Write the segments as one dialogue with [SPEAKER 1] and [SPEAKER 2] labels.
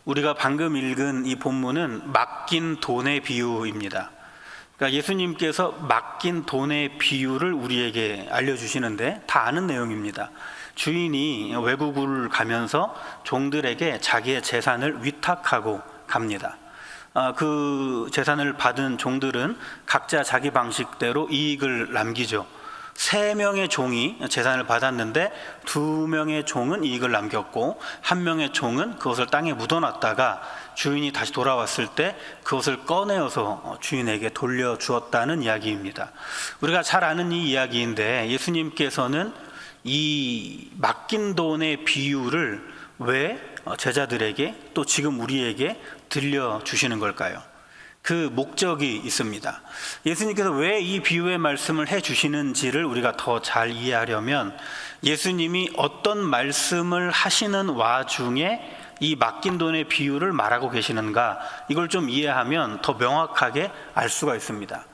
[SPEAKER 1] 우리가 방금 읽은 이 본문은 맡긴 돈의 비유입니다. 그러니까 예수님께서 맡긴 돈의 비유를 우리에게 알려주시는데 다 아는 내용입니다. 주인이 외국을 가면서 종들에게 자기의 재산을 위탁하고 갑니다. 그 재산을 받은 종들은 각자 자기 방식대로 이익을 남기죠. 3명의 종이 재산을 받았는데 2명의 종은 이익을 남겼고 1명의 종은 그것을 땅에 묻어놨다가 주인이 다시 돌아왔을 때 그것을 꺼내어서 주인에게 돌려주었다는 이야기입니다. 우리가 잘 아는 이 이야기인데 예수님께서는 이 맡긴 돈의 비유를 왜 제자들에게 또 지금 우리에게 들려주시는 걸까요? 그 목적이 있습니다. 예수님께서 왜 이 비유의 말씀을 해주시는지를 우리가 더 잘 이해하려면 예수님이 어떤 말씀을 하시는 와중에 이 맡긴 돈의 비유를 말하고 계시는가, 이걸 좀 이해하면 더 명확하게 알 수가 있습니다.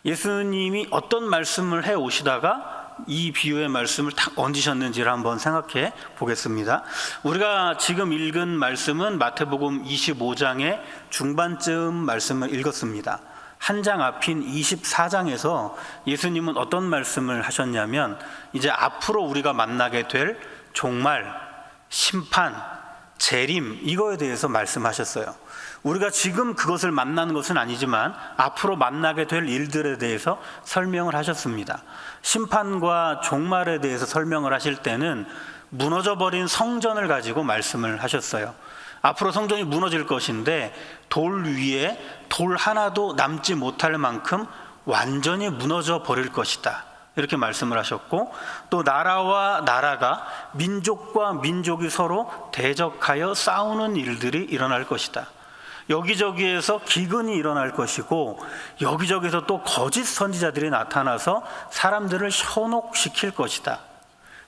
[SPEAKER 1] 예수님이 어떤 말씀을 해 오시다가 이 비유의 말씀을 탁 얹으셨는지를 한번 생각해 보겠습니다. 우리가 지금 읽은 말씀은 마태복음 25장의 중반쯤 말씀을 읽었습니다. 한 장 앞인 24장에서 예수님은 어떤 말씀을 하셨냐면 이제 앞으로 우리가 만나게 될 종말, 심판, 재림, 이거에 대해서 말씀하셨어요. 우리가 지금 그것을 만나는 것은 아니지만 앞으로 만나게 될 일들에 대해서 설명을 하셨습니다. 심판과 종말에 대해서 설명을 하실 때는 무너져버린 성전을 가지고 말씀을 하셨어요. 앞으로 성전이 무너질 것인데 돌 위에 돌 하나도 남지 못할 만큼 완전히 무너져 버릴 것이다, 이렇게 말씀을 하셨고, 또 나라와 나라가, 민족과 민족이 서로 대적하여 싸우는 일들이 일어날 것이다. 여기저기에서 기근이 일어날 것이고 여기저기서 또 거짓 선지자들이 나타나서 사람들을 현혹시킬 것이다.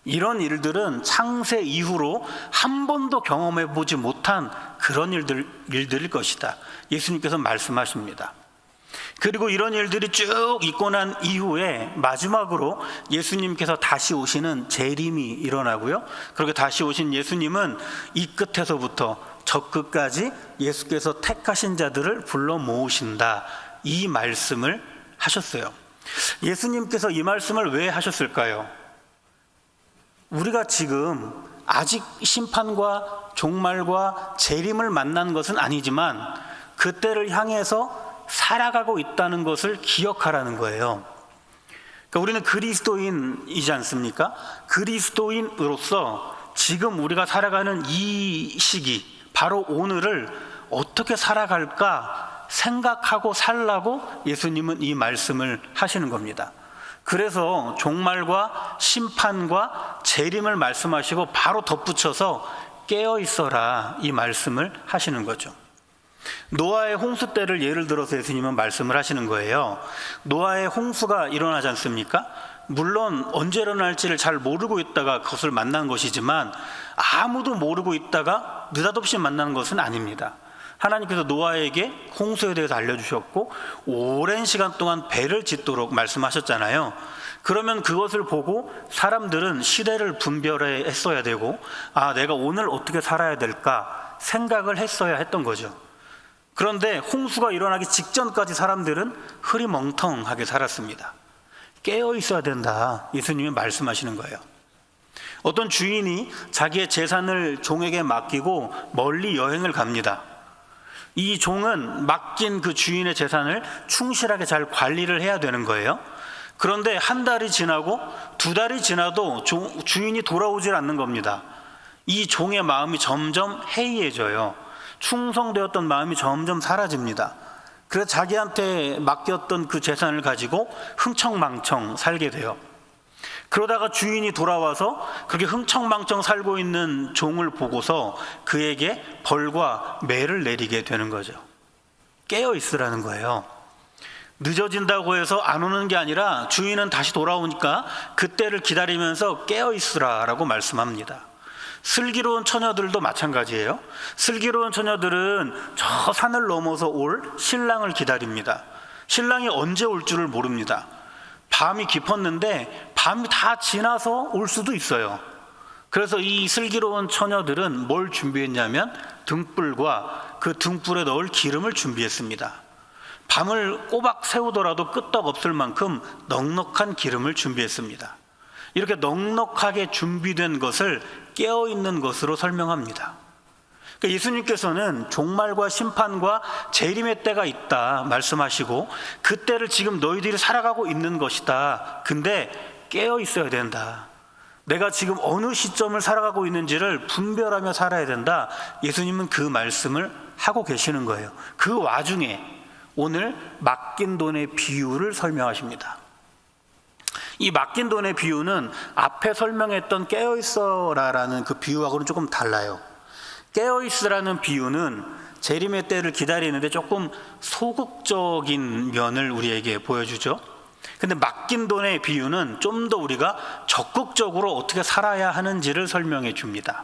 [SPEAKER 1] 이런 일들은 창세 이후로 한 번도 경험해 보지 못한 그런 일들일 것이다, 예수님께서 말씀하십니다. 그리고 이런 일들이 쭉 있고 난 이후에 마지막으로 예수님께서 다시 오시는 재림이 일어나고요, 그렇게 다시 오신 예수님은 이 끝에서부터 저 끝까지 예수께서 택하신 자들을 불러 모으신다, 이 말씀을 하셨어요. 예수님께서 이 말씀을 왜 하셨을까요? 우리가 지금 아직 심판과 종말과 재림을 만난 것은 아니지만 그때를 향해서 살아가고 있다는 것을 기억하라는 거예요. 그러니까 우리는 그리스도인이지 않습니까? 그리스도인으로서 지금 우리가 살아가는 이 시기, 바로 오늘을 어떻게 살아갈까 생각하고 살라고 예수님은 이 말씀을 하시는 겁니다. 그래서 종말과 심판과 재림을 말씀하시고 바로 덧붙여서 깨어 있어라, 이 말씀을 하시는 거죠. 노아의 홍수 때를 예를 들어서 예수님은 말씀을 하시는 거예요. 노아의 홍수가 일어나지 않습니까? 물론 언제 일어날지를 잘 모르고 있다가 그것을 만난 것이지만 아무도 모르고 있다가 느닷없이 만나는 것은 아닙니다. 하나님께서 노아에게 홍수에 대해서 알려주셨고 오랜 시간 동안 배를 짓도록 말씀하셨잖아요. 그러면 그것을 보고 사람들은 시대를 분별해 했어야 되고, 내가 오늘 어떻게 살아야 될까 생각을 했어야 했던 거죠. 그런데 홍수가 일어나기 직전까지 사람들은 흐리멍텅하게 살았습니다. 깨어 있어야 된다, 예수님이 말씀하시는 거예요. 어떤 주인이 자기의 재산을 종에게 맡기고 멀리 여행을 갑니다. 이 종은 맡긴 그 주인의 재산을 충실하게 잘 관리를 해야 되는 거예요. 그런데 한 달이 지나고 2달이 지나도 주인이 돌아오질 않는 겁니다. 이 종의 마음이 점점 해이해져요. 충성되었던 마음이 점점 사라집니다. 그래서 자기한테 맡겼던 그 재산을 가지고 흥청망청 살게 돼요. 그러다가 주인이 돌아와서 그렇게 흥청망청 살고 있는 종을 보고서 그에게 벌과 매를 내리게 되는 거죠. 깨어 있으라는 거예요. 늦어진다고 해서 안 오는 게 아니라 주인은 다시 돌아오니까 그때를 기다리면서 깨어 있으라라고 말씀합니다. 슬기로운 처녀들도 마찬가지예요. 슬기로운 처녀들은 저 산을 넘어서 올 신랑을 기다립니다. 신랑이 언제 올 줄을 모릅니다. 밤이 깊었는데 밤이 다 지나서 올 수도 있어요. 그래서 이 슬기로운 처녀들은 뭘 준비했냐면 등불과 그 등불에 넣을 기름을 준비했습니다. 밤을 꼬박 새우더라도 끄떡 없을 만큼 넉넉한 기름을 준비했습니다. 이렇게 넉넉하게 준비된 것을 깨어있는 것으로 설명합니다. 그러니까 예수님께서는 종말과 심판과 재림의 때가 있다 말씀하시고, 그 때를 지금 너희들이 살아가고 있는 것이다. 근데 깨어 있어야 된다. 내가 지금 어느 시점을 살아가고 있는지를 분별하며 살아야 된다. 예수님은 그 말씀을 하고 계시는 거예요. 그 와중에 오늘 맡긴 돈의 비유를 설명하십니다. 이 맡긴 돈의 비유는 앞에 설명했던 깨어있어라라는 그 비유하고는 조금 달라요. 깨어있으라는 비유는 재림의 때를 기다리는데 조금 소극적인 면을 우리에게 보여주죠. 근데 맡긴 돈의 비유는 좀 더 우리가 적극적으로 어떻게 살아야 하는지를 설명해 줍니다.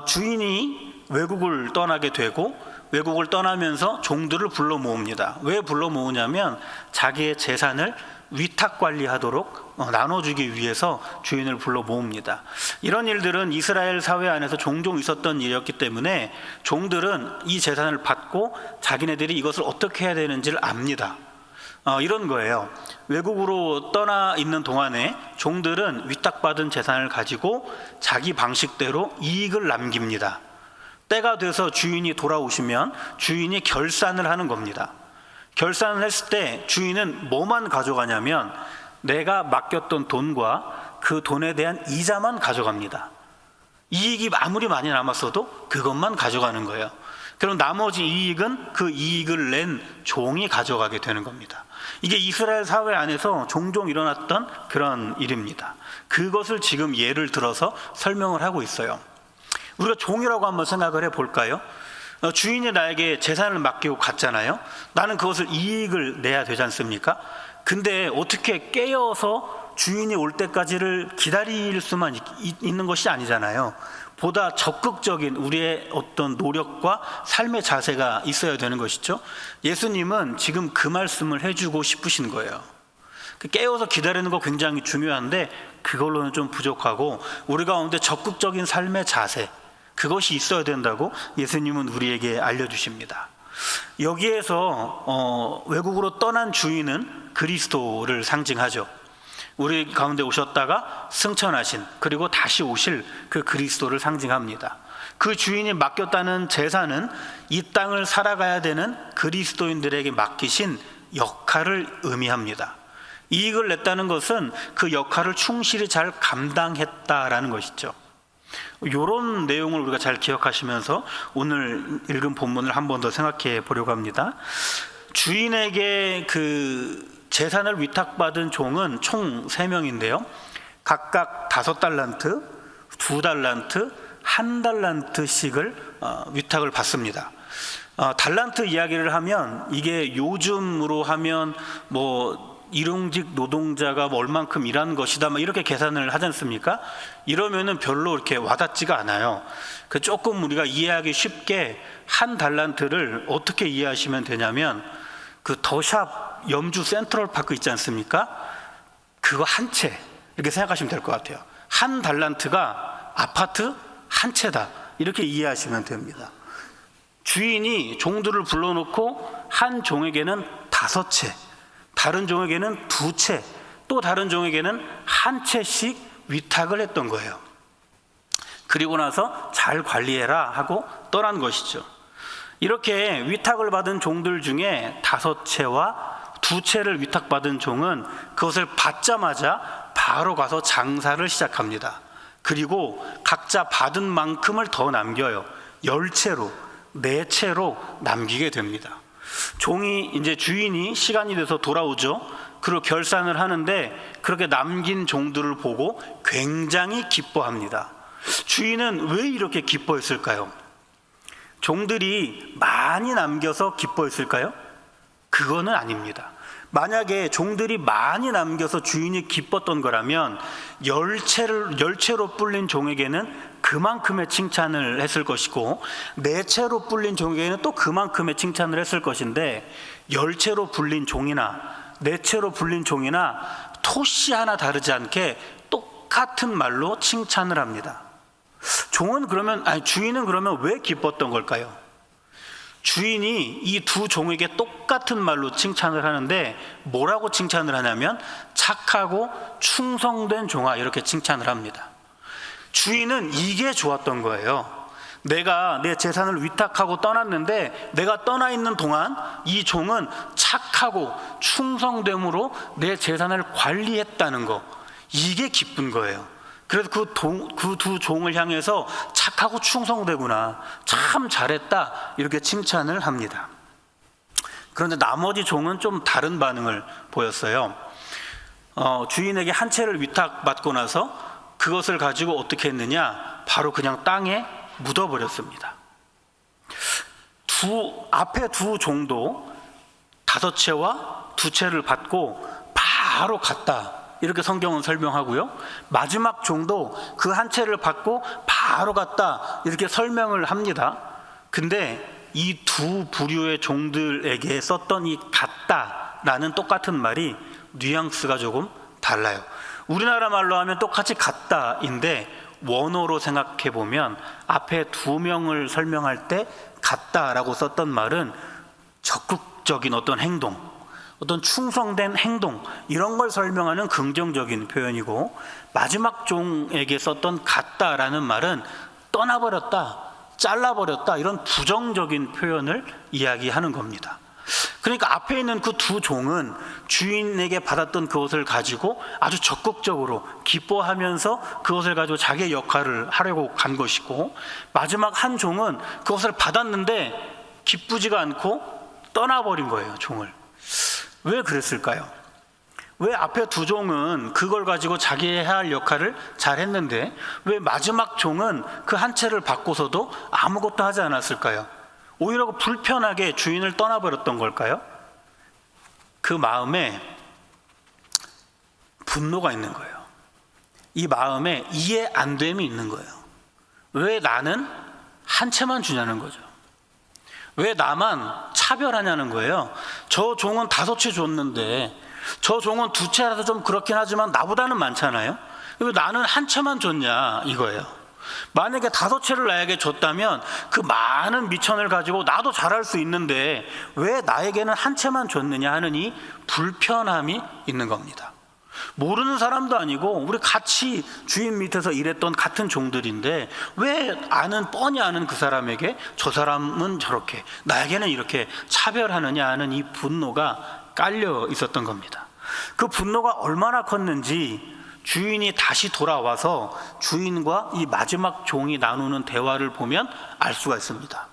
[SPEAKER 1] 주인이 외국을 떠나게 되고 외국을 떠나면서 종들을 불러 모읍니다. 왜 불러 모으냐면 자기의 재산을 위탁 관리하도록 나눠주기 위해서 주인을 불러 모읍니다. 이런 일들은 이스라엘 사회 안에서 종종 있었던 일이었기 때문에 종들은 이 재산을 받고 자기네들이 이것을 어떻게 해야 되는지를 압니다. 이런 거예요. 외국으로 떠나 있는 동안에 종들은 위탁받은 재산을 가지고 자기 방식대로 이익을 남깁니다. 때가 돼서 주인이 돌아오시면 주인이 결산을 하는 겁니다. 결산을 했을 때 주인은 뭐만 가져가냐면 내가 맡겼던 돈과 그 돈에 대한 이자만 가져갑니다. 이익이 아무리 많이 남았어도 그것만 가져가는 거예요. 그럼 나머지 이익은 그 이익을 낸 종이 가져가게 되는 겁니다. 이게 이스라엘 사회 안에서 종종 일어났던 그런 일입니다. 그것을 지금 예를 들어서 설명을 하고 있어요. 우리가 종이라고 한번 생각을 해볼까요? 주인이 나에게 재산을 맡기고 갔잖아요. 나는 그것을 이익을 내야 되지 않습니까? 근데 어떻게 깨어서 주인이 올 때까지를 기다릴 수만 있는 것이 아니잖아요. 보다 적극적인 우리의 어떤 노력과 삶의 자세가 있어야 되는 것이죠. 예수님은 지금 그 말씀을 해주고 싶으신 거예요. 깨어서 기다리는 거 굉장히 중요한데 그걸로는 좀 부족하고 우리 가운데 적극적인 삶의 자세, 그것이 있어야 된다고 예수님은 우리에게 알려주십니다. 여기에서 외국으로 떠난 주인은 그리스도를 상징하죠. 우리 가운데 오셨다가 승천하신, 그리고 다시 오실 그 그리스도를 상징합니다. 그 주인이 맡겼다는 재산은 이 땅을 살아가야 되는 그리스도인들에게 맡기신 역할을 의미합니다. 이익을 냈다는 것은 그 역할을 충실히 잘 감당했다라는 것이죠. 이런 내용을 우리가 잘 기억하시면서 오늘 읽은 본문을 한 번 더 생각해 보려고 합니다. 주인에게 그 재산을 위탁받은 종은 총 3명인데요. 각각 5달란트, 2달란트, 1달란트씩을 위탁을 받습니다. 달란트 이야기를 하면 이게 요즘으로 하면 뭐 일용직 노동자가 뭐 얼만큼 일한 것이다 이렇게 계산을 하지 않습니까? 이러면은 별로 이렇게 와닿지가 않아요. 그 조금 우리가 이해하기 쉽게 1달란트를 어떻게 이해하시면 되냐면 그 더샵 염주 센트럴파크 있지 않습니까? 그거 한 채 이렇게 생각하시면 될 것 같아요. 1달란트가 아파트 한 채다 이렇게 이해하시면 됩니다. 주인이 종들을 불러놓고 한 종에게는 5채, 다른 종에게는 2채, 또 다른 종에게는 한 채씩 위탁을 했던 거예요. 그리고 나서 잘 관리해라 하고 떠난 것이죠. 이렇게 위탁을 받은 종들 중에 5채와 2채를 위탁받은 종은 그것을 받자마자 바로 가서 장사를 시작합니다. 그리고 각자 받은 만큼을 더 남겨요. 10채로, 4채로 남기게 됩니다. 종이 이제 주인이 시간이 돼서 돌아오죠. 그리고 결산을 하는데 그렇게 남긴 종들을 보고 굉장히 기뻐합니다. 주인은 왜 이렇게 기뻐했을까요? 종들이 많이 남겨서 기뻐했을까요? 그거는 아닙니다. 만약에 종들이 많이 남겨서 주인이 기뻤던 거라면 10채로 불린 종에게는 그만큼의 칭찬을 했을 것이고 4채로 불린 종에게는 또 그만큼의 칭찬을 했을 것인데 10채로 불린 종이나 4채로 불린 종이나 토씨 하나 다르지 않게 똑같은 말로 칭찬을 합니다. 주인은 그러면 왜 기뻤던 걸까요? 주인이 이 두 종에게 똑같은 말로 칭찬을 하는데 뭐라고 칭찬을 하냐면 착하고 충성된 종아, 이렇게 칭찬을 합니다. 주인은 이게 좋았던 거예요. 내가 내 재산을 위탁하고 떠났는데 내가 떠나 있는 동안 이 종은 착하고 충성됨으로 내 재산을 관리했다는 거, 이게 기쁜 거예요. 그래서 그 두 종을 향해서 착하고 충성되구나, 참 잘했다, 이렇게 칭찬을 합니다. 그런데 나머지 종은 좀 다른 반응을 보였어요. 주인에게 한 채를 위탁받고 나서 그것을 가지고 어떻게 했느냐, 바로 그냥 땅에 묻어버렸습니다. 앞에 두 종도 5채와 2채를 받고 바로 갔다, 이렇게 성경은 설명하고요. 마지막 종도 그 한 채를 받고 바로 갔다, 이렇게 설명을 합니다. 근데 이 두 부류의 종들에게 썼던 이 갔다라는 똑같은 말이 뉘앙스가 조금 달라요. 우리나라 말로 하면 똑같이 갔다인데 원어로 생각해 보면 앞에 2명을 설명할 때 갔다라고 썼던 말은 적극적인 어떤 행동, 어떤 충성된 행동, 이런 걸 설명하는 긍정적인 표현이고, 마지막 종에게 썼던 갔다라는 말은 떠나버렸다, 잘라버렸다, 이런 부정적인 표현을 이야기하는 겁니다. 그러니까 앞에 있는 그 두 종은 주인에게 받았던 그것을 가지고 아주 적극적으로 기뻐하면서 그것을 가지고 자기의 역할을 하려고 간 것이고, 마지막 한 종은 그것을 받았는데 기쁘지가 않고 떠나버린 거예요, 종을. 왜 그랬을까요? 왜 앞에 두 종은 그걸 가지고 자기 해야 할 역할을 잘 했는데 왜 마지막 종은 그 한 채를 받고서도 아무것도 하지 않았을까요? 오히려 불편하게 주인을 떠나버렸던 걸까요? 그 마음에 분노가 있는 거예요. 이 마음에 이해 안 됨이 있는 거예요. 왜 나는 한 채만 주냐는 거죠. 왜 나만 차별하냐는 거예요. 저 종은 5채 줬는데 저 종은 2채라서 좀 그렇긴 하지만 나보다는 많잖아요. 왜 나는 한 채만 줬냐, 이거예요. 만약에 5채를 나에게 줬다면 그 많은 미천을 가지고 나도 잘할 수 있는데 왜 나에게는 한 채만 줬느냐 하는 이 불편함이 있는 겁니다. 모르는 사람도 아니고 우리 같이 주인 밑에서 일했던 같은 종들인데 왜 뻔히 아는 그 사람에게 저 사람은 저렇게, 나에게는 이렇게 차별하느냐 하는 이 분노가 깔려 있었던 겁니다. 그 분노가 얼마나 컸는지 주인이 다시 돌아와서 주인과 이 마지막 종이 나누는 대화를 보면 알 수가 있습니다.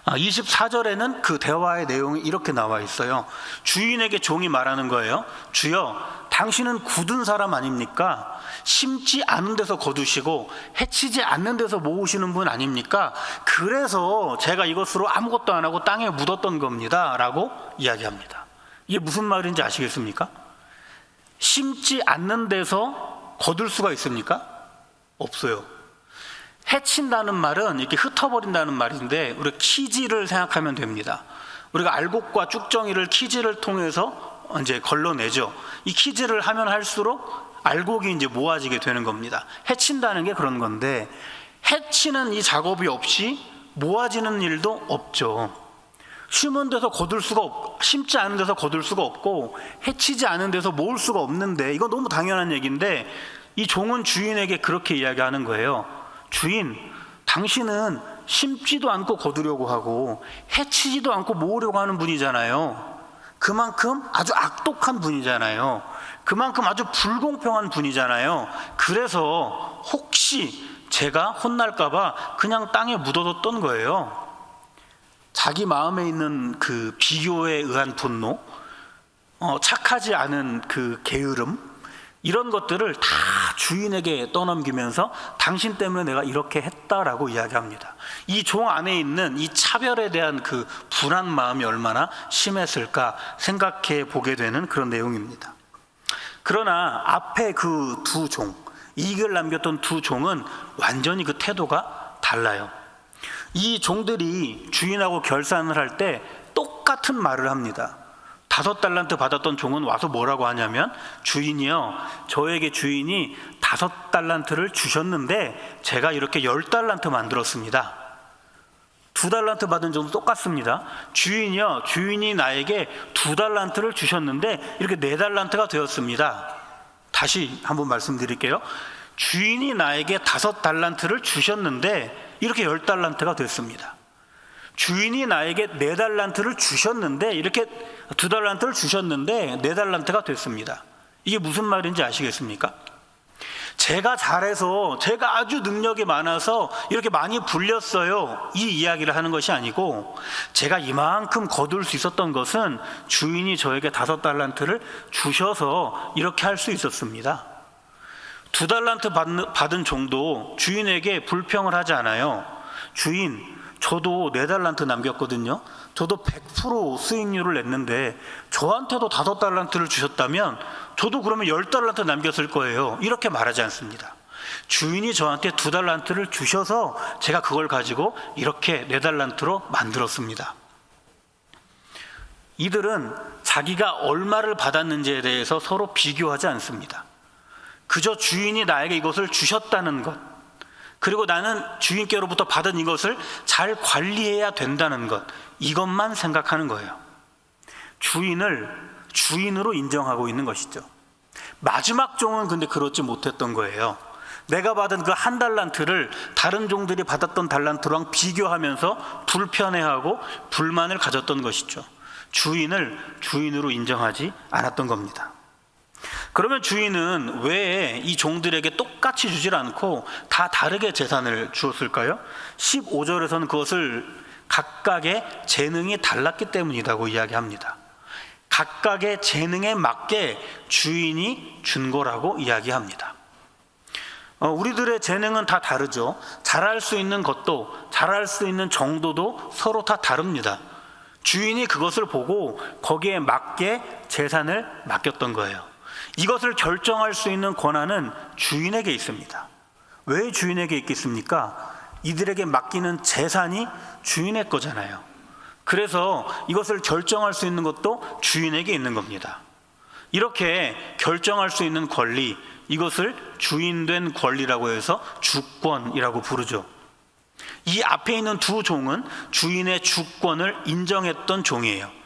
[SPEAKER 1] 24절에는 그 대화의 내용이 이렇게 나와 있어요. 주인에게 종이 말하는 거예요. 주여, 당신은 굳은 사람 아닙니까? 심지 않은 데서 거두시고 해치지 않는 데서 모으시는 분 아닙니까? 그래서 제가 이것으로 아무것도 안 하고 땅에 묻었던 겁니다, 라고 이야기합니다. 이게 무슨 말인지 아시겠습니까? 심지 않는 데서 거둘 수가 있습니까? 없어요. 해친다는 말은 이렇게 흩어버린다는 말인데 우리가 키지를 생각하면 됩니다. 우리가 알곡과 쭉정이를 키지를 통해서 이제 걸러내죠. 이 키지를 하면 할수록 알곡이 이제 모아지게 되는 겁니다. 해친다는 게 그런 건데, 해치는 이 작업이 없이 모아지는 일도 없죠. 심은 데서 거둘 수가 없고, 심지 않은 데서 거둘 수가 없고, 해치지 않은 데서 모을 수가 없는데, 이건 너무 당연한 얘기인데 이 종은 주인에게 그렇게 이야기하는 거예요. 주인, 당신은 심지도 않고 거두려고 하고 해치지도 않고 모으려고 하는 분이잖아요. 그만큼 아주 악독한 분이잖아요. 그만큼 아주 불공평한 분이잖아요. 그래서 혹시 제가 혼날까봐 그냥 땅에 묻어뒀던 거예요. 자기 마음에 있는 그 비교에 의한 분노, 착하지 않은 그 게으름, 이런 것들을 다 주인에게 떠넘기면서 당신 때문에 내가 이렇게 했다라고 이야기합니다. 이 종 안에 있는 이 차별에 대한 그 불안 마음이 얼마나 심했을까 생각해 보게 되는 그런 내용입니다. 그러나 앞에 그 두 종, 이익을 남겼던 두 종은 완전히 그 태도가 달라요. 이 종들이 주인하고 결산을 할 때 똑같은 말을 합니다. 5달란트 받았던 종은 와서 뭐라고 하냐면, 주인이요, 저에게 주인이 5달란트를 주셨는데 제가 이렇게 10달란트 만들었습니다. 2달란트 받은 점도 똑같습니다. 주인이 나에게 2달란트를 주셨는데 이렇게 4달란트가 되었습니다. 다시 한번 말씀드릴게요. 주인이 나에게 5달란트를 주셨는데 이렇게 10달란트가 됐습니다. 주인이 나에게 4달란트를 주셨는데 이렇게 2달란트를 주셨는데 4달란트가 됐습니다. 이게 무슨 말인지 아시겠습니까? 제가 잘해서, 제가 아주 능력이 많아서 이렇게 많이 불렸어요, 이 이야기를 하는 것이 아니고, 제가 이만큼 거둘 수 있었던 것은 주인이 저에게 5달란트를 주셔서 이렇게 할 수 있었습니다. 2달란트 받은 종도 주인에게 불평을 하지 않아요. 주인, 저도 4달란트 남겼거든요. 저도 100% 수익률을 냈는데 저한테도 5달란트를 주셨다면 저도 그러면 10달란트 남겼을 거예요, 이렇게 말하지 않습니다. 주인이 저한테 2달란트를 주셔서 제가 그걸 가지고 이렇게 4달란트로 만들었습니다. 이들은 자기가 얼마를 받았는지에 대해서 서로 비교하지 않습니다. 그저 주인이 나에게 이것을 주셨다는 것, 그리고 나는 주인께로부터 받은 이것을 잘 관리해야 된다는 것, 이것만 생각하는 거예요. 주인을 주인으로 인정하고 있는 것이죠. 마지막 종은 근데 그렇지 못했던 거예요. 내가 받은 그 1달란트를 다른 종들이 받았던 달란트랑 비교하면서 불편해하고 불만을 가졌던 것이죠. 주인을 주인으로 인정하지 않았던 겁니다. 그러면 주인은 왜 이 종들에게 똑같이 주질 않고 다 다르게 재산을 주었을까요? 15절에서는 그것을 각각의 재능이 달랐기 때문이라고 이야기합니다. 각각의 재능에 맞게 주인이 준 거라고 이야기합니다. 우리들의 재능은 다 다르죠. 잘할 수 있는 것도, 잘할 수 있는 정도도 서로 다 다릅니다. 주인이 그것을 보고 거기에 맞게 재산을 맡겼던 거예요. 이것을 결정할 수 있는 권한은 주인에게 있습니다. 왜 주인에게 있겠습니까? 이들에게 맡기는 재산이 주인의 거잖아요. 그래서 이것을 결정할 수 있는 것도 주인에게 있는 겁니다. 이렇게 결정할 수 있는 권리, 이것을 주인된 권리라고 해서 주권이라고 부르죠. 이 앞에 있는 2 종은 주인의 주권을 인정했던 종이에요.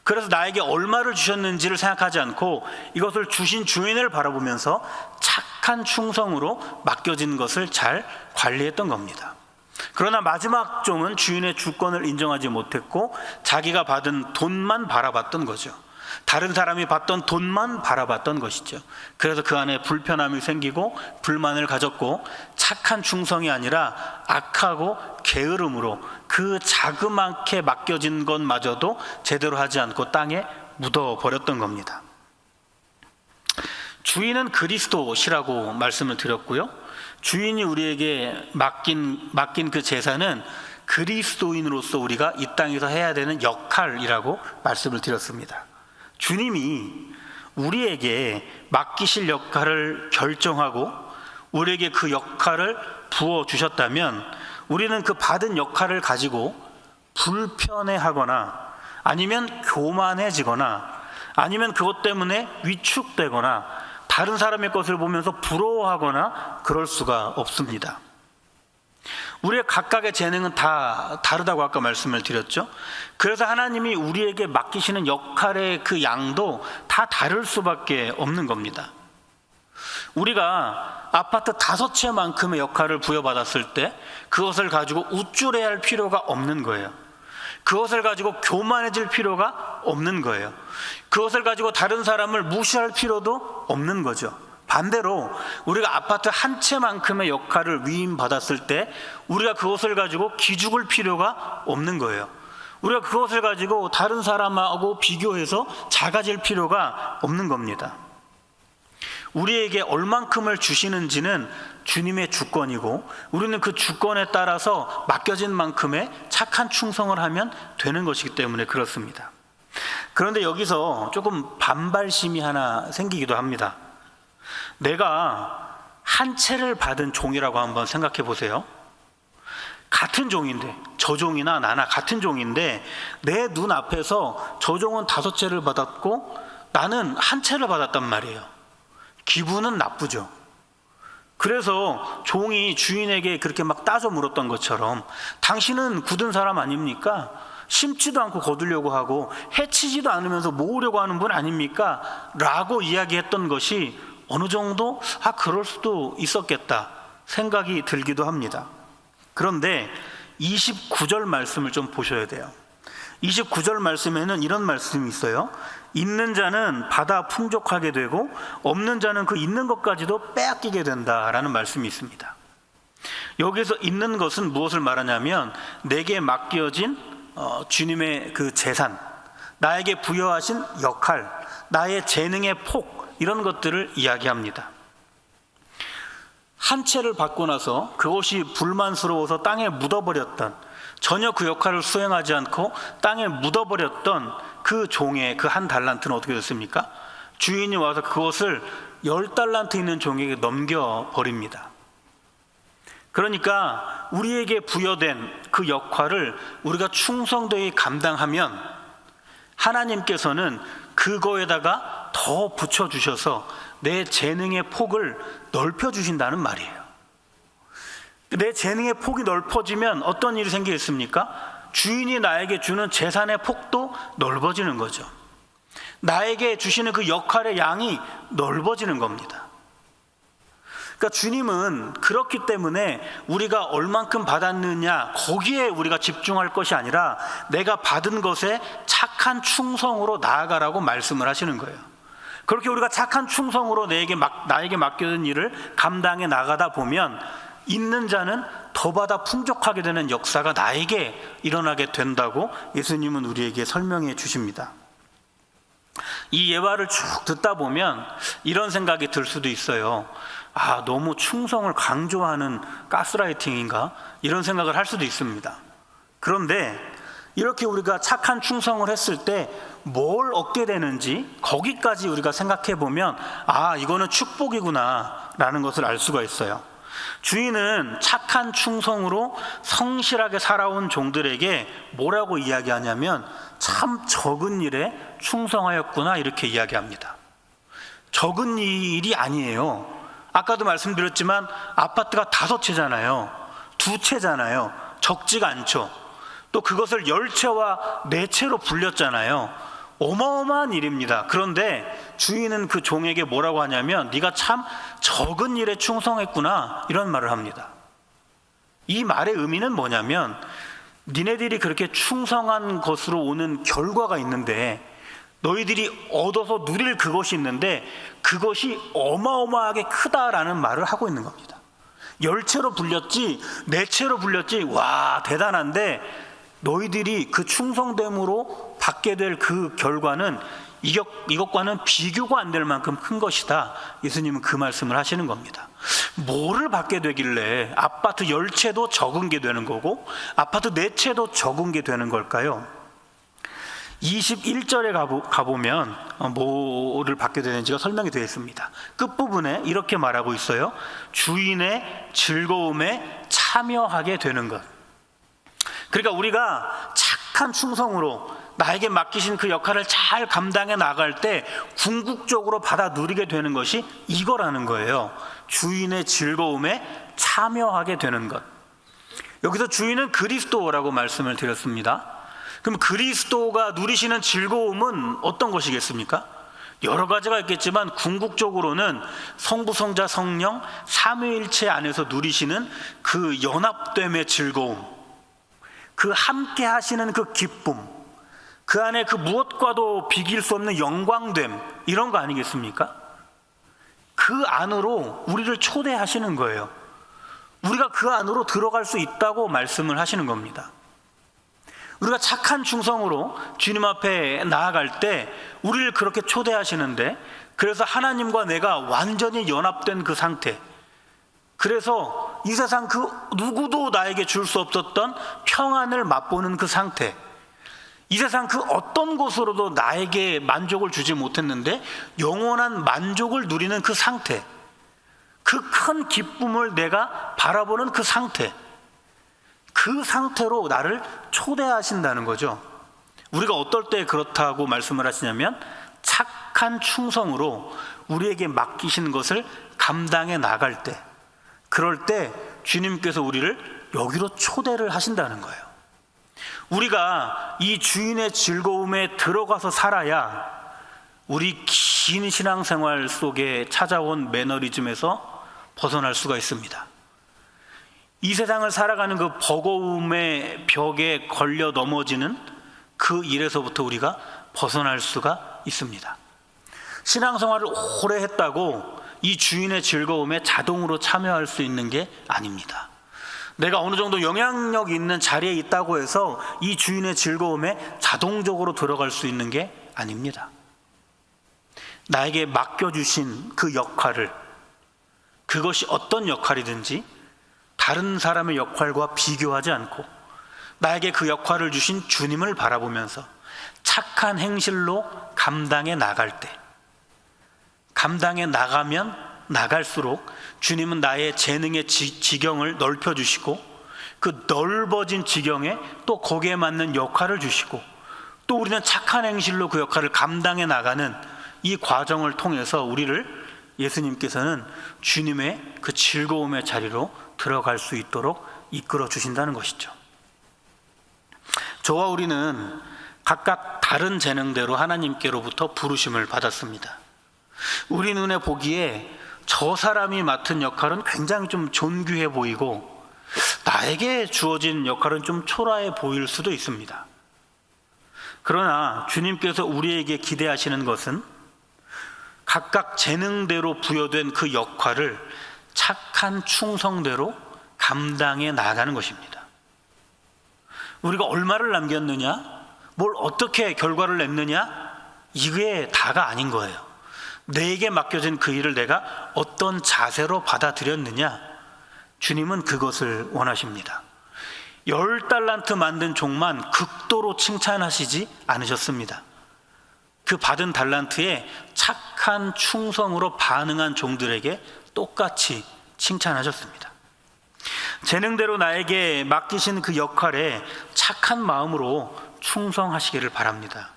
[SPEAKER 1] 그래서 나에게 얼마를 주셨는지를 생각하지 않고 이것을 주신 주인을 바라보면서 착한 충성으로 맡겨진 것을 잘 관리했던 겁니다. 그러나 마지막 종은 주인의 주권을 인정하지 못했고 자기가 받은 돈만 바라봤던 거죠. 다른 사람이 받던 돈만 바라봤던 것이죠. 그래서 그 안에 불편함이 생기고 불만을 가졌고 착한 충성이 아니라 악하고 게으름으로 그 자그맣게 맡겨진 것마저도 제대로 하지 않고 땅에 묻어버렸던 겁니다. 주인은 그리스도시라고 말씀을 드렸고요. 주인이 우리에게 맡긴 그 제사는 그리스도인으로서 우리가 이 땅에서 해야 되는 역할이라고 말씀을 드렸습니다. 주님이 우리에게 맡기실 역할을 결정하고 우리에게 그 역할을 부어주셨다면 우리는 그 받은 역할을 가지고 불편해하거나 아니면 교만해지거나 아니면 그것 때문에 위축되거나 다른 사람의 것을 보면서 부러워하거나 그럴 수가 없습니다. 우리의 각각의 재능은 다 다르다고 아까 말씀을 드렸죠. 그래서 하나님이 우리에게 맡기시는 역할의 그 양도 다 다를 수밖에 없는 겁니다. 우리가 아파트 5채만큼의 역할을 부여받았을 때 그것을 가지고 우쭐해야 할 필요가 없는 거예요. 그것을 가지고 교만해질 필요가 없는 거예요. 그것을 가지고 다른 사람을 무시할 필요도 없는 거죠. 반대로 우리가 아파트 1채만큼의 역할을 위임받았을 때 우리가 그것을 가지고 기죽을 필요가 없는 거예요. 우리가 그것을 가지고 다른 사람하고 비교해서 작아질 필요가 없는 겁니다. 우리에게 얼만큼을 주시는지는 주님의 주권이고 우리는 그 주권에 따라서 맡겨진 만큼의 착한 충성을 하면 되는 것이기 때문에 그렇습니다. 그런데 여기서 조금 반발심이 하나 생기기도 합니다. 내가 한 채를 받은 종이라고 한번 생각해 보세요. 같은 종인데, 저 종이나 나나 같은 종인데 내 눈앞에서 저 종은 5채를 받았고 나는 한 채를 받았단 말이에요. 기분은 나쁘죠. 그래서 종이 주인에게 그렇게 막 따져 물었던 것처럼 당신은 굳은 사람 아닙니까? 심지도 않고 거두려고 하고 해치지도 않으면서 모으려고 하는 분 아닙니까? 라고 이야기했던 것이 어느 정도 그럴 수도 있었겠다 생각이 들기도 합니다. 그런데 29절 말씀을 좀 보셔야 돼요. 29절 말씀에는 이런 말씀이 있어요. 있는 자는 받아 풍족하게 되고 없는 자는 그 있는 것까지도 빼앗기게 된다라는 말씀이 있습니다. 여기서 있는 것은 무엇을 말하냐면 내게 맡겨진 주님의 그 재산, 나에게 부여하신 역할, 나의 재능의 폭, 이런 것들을 이야기합니다. 한 채를 받고 나서 그것이 불만스러워서 땅에 묻어버렸던, 전혀 그 역할을 수행하지 않고 땅에 묻어버렸던 그 종의 그 한 달란트는 어떻게 됐습니까? 주인이 와서 그것을 10달란트 있는 종에게 넘겨버립니다. 그러니까 우리에게 부여된 그 역할을 우리가 충성되게 감당하면 하나님께서는 그거에다가 더 붙여주셔서 내 재능의 폭을 넓혀주신다는 말이에요. 내 재능의 폭이 넓어지면 어떤 일이 생기겠습니까? 주인이 나에게 주는 재산의 폭도 넓어지는 거죠. 나에게 주시는 그 역할의 양이 넓어지는 겁니다. 그러니까 주님은 그렇기 때문에 우리가 얼만큼 받았느냐 거기에 우리가 집중할 것이 아니라 내가 받은 것에 착한 충성으로 나아가라고 말씀을 하시는 거예요. 그렇게 우리가 착한 충성으로 나에게 맡겨진 일을 감당해 나가다 보면 있는 자는 더 받아 풍족하게 되는 역사가 나에게 일어나게 된다고 예수님은 우리에게 설명해 주십니다. 이 예화를 쭉 듣다 보면 이런 생각이 들 수도 있어요. 너무 충성을 강조하는 가스라이팅인가? 이런 생각을 할 수도 있습니다. 그런데 이렇게 우리가 착한 충성을 했을 때 뭘 얻게 되는지 거기까지 우리가 생각해 보면 이거는 축복이구나 라는 것을 알 수가 있어요. 주인은 착한 충성으로 성실하게 살아온 종들에게 뭐라고 이야기하냐면 참 적은 일에 충성하였구나 이렇게 이야기합니다. 적은 일이 아니에요. 아까도 말씀드렸지만 아파트가 5채잖아요. 2채잖아요. 적지가 않죠. 또 그것을 10채와 4채로 불렸잖아요. 어마어마한 일입니다. 그런데 주인은 그 종에게 뭐라고 하냐면 네가 참 적은 일에 충성했구나 이런 말을 합니다. 이 말의 의미는 뭐냐면 니네들이 그렇게 충성한 것으로 오는 결과가 있는데 너희들이 얻어서 누릴 그것이 있는데 그것이 어마어마하게 크다라는 말을 하고 있는 겁니다. 10채로 불렸지 4채로 불렸지 와 대단한데 너희들이 그 충성됨으로 받게 될 그 결과는 이것과는 비교가 안 될 만큼 큰 것이다. 예수님은 그 말씀을 하시는 겁니다. 뭐를 받게 되길래 아파트 10채도 적은 게 되는 거고 아파트 4채도 적은 게 되는 걸까요? 21절에 가보면 뭐를 받게 되는지가 설명이 되어 있습니다. 끝부분에 이렇게 말하고 있어요. 주인의 즐거움에 참여하게 되는 것. 그러니까 우리가 착한 충성으로 나에게 맡기신 그 역할을 잘 감당해 나갈 때 궁극적으로 받아 누리게 되는 것이 이거라는 거예요. 주인의 즐거움에 참여하게 되는 것. 여기서 주인은 그리스도라고 말씀을 드렸습니다. 그럼 그리스도가 누리시는 즐거움은 어떤 것이겠습니까? 여러 가지가 있겠지만 궁극적으로는 성부, 성자, 성령 삼위일체 안에서 누리시는 그 연합됨의 즐거움, 그 함께 하시는 그 기쁨, 그 안에 그 무엇과도 비길 수 없는 영광됨, 이런 거 아니겠습니까? 그 안으로 우리를 초대하시는 거예요. 우리가 그 안으로 들어갈 수 있다고 말씀을 하시는 겁니다. 우리가 착한 충성으로 주님 앞에 나아갈 때 우리를 그렇게 초대하시는데, 그래서 하나님과 내가 완전히 연합된 그 상태, 그래서 이 세상 그 누구도 나에게 줄 수 없었던 평안을 맛보는 그 상태, 이 세상 그 어떤 것으로도 나에게 만족을 주지 못했는데 영원한 만족을 누리는 그 상태, 그 큰 기쁨을 내가 바라보는 그 상태, 그 상태로 나를 초대하신다는 거죠. 우리가 어떨 때 그렇다고 말씀을 하시냐면 착한 충성으로 우리에게 맡기신 것을 감당해 나갈 때, 그럴 때 주님께서 우리를 여기로 초대를 하신다는 거예요. 우리가 이 주인의 즐거움에 들어가서 살아야 우리 긴 신앙생활 속에 찾아온 매너리즘에서 벗어날 수가 있습니다. 이 세상을 살아가는 그 버거움의 벽에 걸려 넘어지는 그 일에서부터 우리가 벗어날 수가 있습니다. 신앙생활을 오래 했다고 이 주인의 즐거움에 자동으로 참여할 수 있는 게 아닙니다. 내가 어느 정도 영향력 있는 자리에 있다고 해서 이 주인의 즐거움에 자동적으로 들어갈 수 있는 게 아닙니다. 나에게 맡겨주신 그 역할을, 그것이 어떤 역할이든지 다른 사람의 역할과 비교하지 않고 나에게 그 역할을 주신 주님을 바라보면서 착한 행실로 감당해 나갈 때, 감당해 나가면 나갈수록 주님은 나의 재능의 지경을 넓혀주시고 그 넓어진 지경에 또 거기에 맞는 역할을 주시고 또 우리는 착한 행실로 그 역할을 감당해 나가는 이 과정을 통해서 우리를 예수님께서는 주님의 그 즐거움의 자리로 들어갈 수 있도록 이끌어 주신다는 것이죠. 저와 우리는 각각 다른 재능대로 하나님께로부터 부르심을 받았습니다. 우리 눈에 보기에 저 사람이 맡은 역할은 굉장히 좀 존귀해 보이고 나에게 주어진 역할은 좀 초라해 보일 수도 있습니다. 그러나 주님께서 우리에게 기대하시는 것은 각각 재능대로 부여된 그 역할을 착한 충성대로 감당해 나가는 것입니다. 우리가 얼마를 남겼느냐, 뭘 어떻게 결과를 냈느냐, 이게 다가 아닌 거예요. 내게 맡겨진 그 일을 내가 어떤 자세로 받아들였느냐, 주님은 그것을 원하십니다. 10달란트 만든 종만 극도로 칭찬하시지 않으셨습니다. 그 받은 달란트에 착한 충성으로 반응한 종들에게 똑같이 칭찬하셨습니다. 재능대로 나에게 맡기신 그 역할에 착한 마음으로 충성하시기를 바랍니다.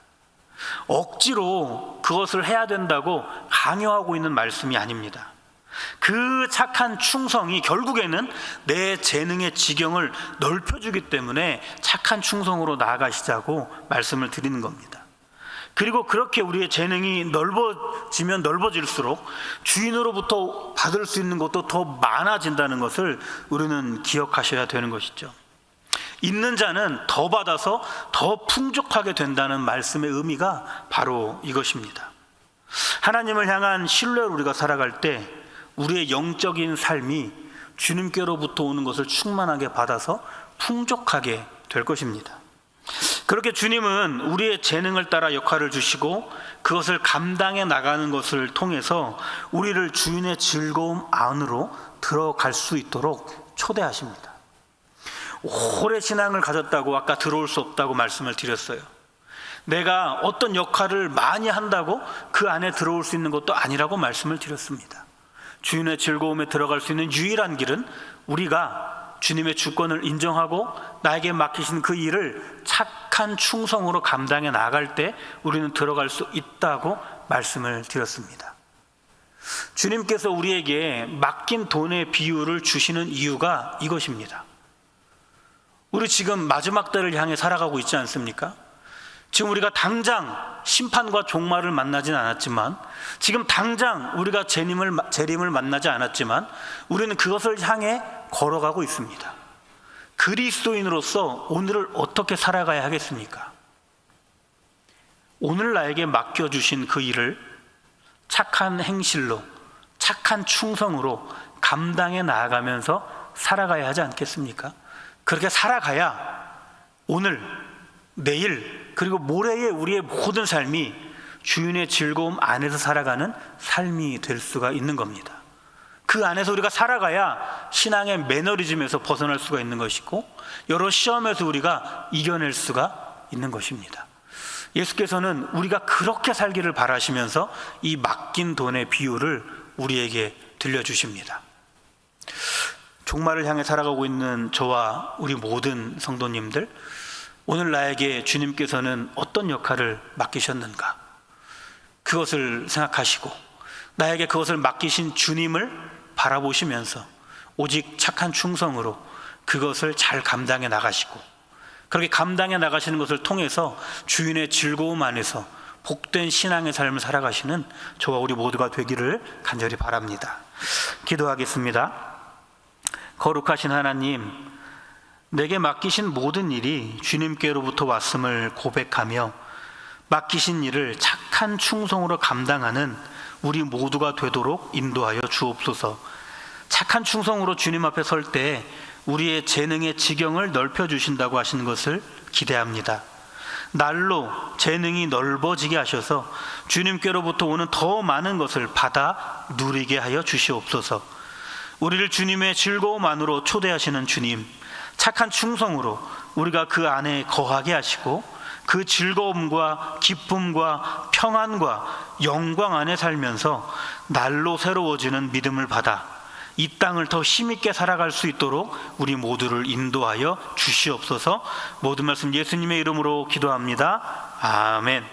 [SPEAKER 1] 억지로 그것을 해야 된다고 강요하고 있는 말씀이 아닙니다. 그 착한 충성이 결국에는 내 재능의 지경을 넓혀주기 때문에 착한 충성으로 나아가시자고 말씀을 드리는 겁니다. 그리고 그렇게 우리의 재능이 넓어지면 넓어질수록 주인으로부터 받을 수 있는 것도 더 많아진다는 것을 우리는 기억하셔야 되는 것이죠. 있는 자는 더 받아서 더 풍족하게 된다는 말씀의 의미가 바로 이것입니다. 하나님을 향한 신뢰로 우리가 살아갈 때 우리의 영적인 삶이 주님께로부터 오는 것을 충만하게 받아서 풍족하게 될 것입니다. 그렇게 주님은 우리의 재능을 따라 역할을 주시고 그것을 감당해 나가는 것을 통해서 우리를 주인의 즐거움 안으로 들어갈 수 있도록 초대하십니다. 오래 신앙을 가졌다고 아까 들어올 수 없다고 말씀을 드렸어요. 내가 어떤 역할을 많이 한다고 그 안에 들어올 수 있는 것도 아니라고 말씀을 드렸습니다. 주인의 즐거움에 들어갈 수 있는 유일한 길은 우리가 주님의 주권을 인정하고 나에게 맡기신 그 일을 착한 충성으로 감당해 나갈 때 우리는 들어갈 수 있다고 말씀을 드렸습니다. 주님께서 우리에게 맡긴 돈의 비율을 주시는 이유가 이것입니다. 우리 지금 마지막 때를 향해 살아가고 있지 않습니까? 지금 우리가 당장 심판과 종말을 만나진 않았지만, 지금 당장 우리가 재림을 만나지 않았지만 우리는 그것을 향해 걸어가고 있습니다. 그리스도인으로서 오늘을 어떻게 살아가야 하겠습니까? 오늘 나에게 맡겨주신 그 일을 착한 행실로, 착한 충성으로 감당해 나아가면서 살아가야 하지 않겠습니까? 그렇게 살아가야 오늘, 내일, 그리고 모레의 우리의 모든 삶이 주인의 즐거움 안에서 살아가는 삶이 될 수가 있는 겁니다. 그 안에서 우리가 살아가야 신앙의 매너리즘에서 벗어날 수가 있는 것이고 여러 시험에서 우리가 이겨낼 수가 있는 것입니다. 예수께서는 우리가 그렇게 살기를 바라시면서 이 맡긴 돈의 비유를 우리에게 들려주십니다. 종말을 향해 살아가고 있는 저와 우리 모든 성도님들, 오늘 나에게 주님께서는 어떤 역할을 맡기셨는가, 그것을 생각하시고 나에게 그것을 맡기신 주님을 바라보시면서 오직 착한 충성으로 그것을 잘 감당해 나가시고, 그렇게 감당해 나가시는 것을 통해서 주인의 즐거움 안에서 복된 신앙의 삶을 살아가시는 저와 우리 모두가 되기를 간절히 바랍니다. 기도하겠습니다. 거룩하신 하나님, 내게 맡기신 모든 일이 주님께로부터 왔음을 고백하며 맡기신 일을 착한 충성으로 감당하는 우리 모두가 되도록 인도하여 주옵소서. 착한 충성으로 주님 앞에 설 때 우리의 재능의 지경을 넓혀주신다고 하시는 것을 기대합니다. 날로 재능이 넓어지게 하셔서 주님께로부터 오는 더 많은 것을 받아 누리게 하여 주시옵소서. 우리를 주님의 즐거움 안으로 초대하시는 주님, 착한 충성으로 우리가 그 안에 거하게 하시고 그 즐거움과 기쁨과 평안과 영광 안에 살면서 날로 새로워지는 믿음을 받아 이 땅을 더 힘있게 살아갈 수 있도록 우리 모두를 인도하여 주시옵소서. 모든 말씀 예수님의 이름으로 기도합니다. 아멘.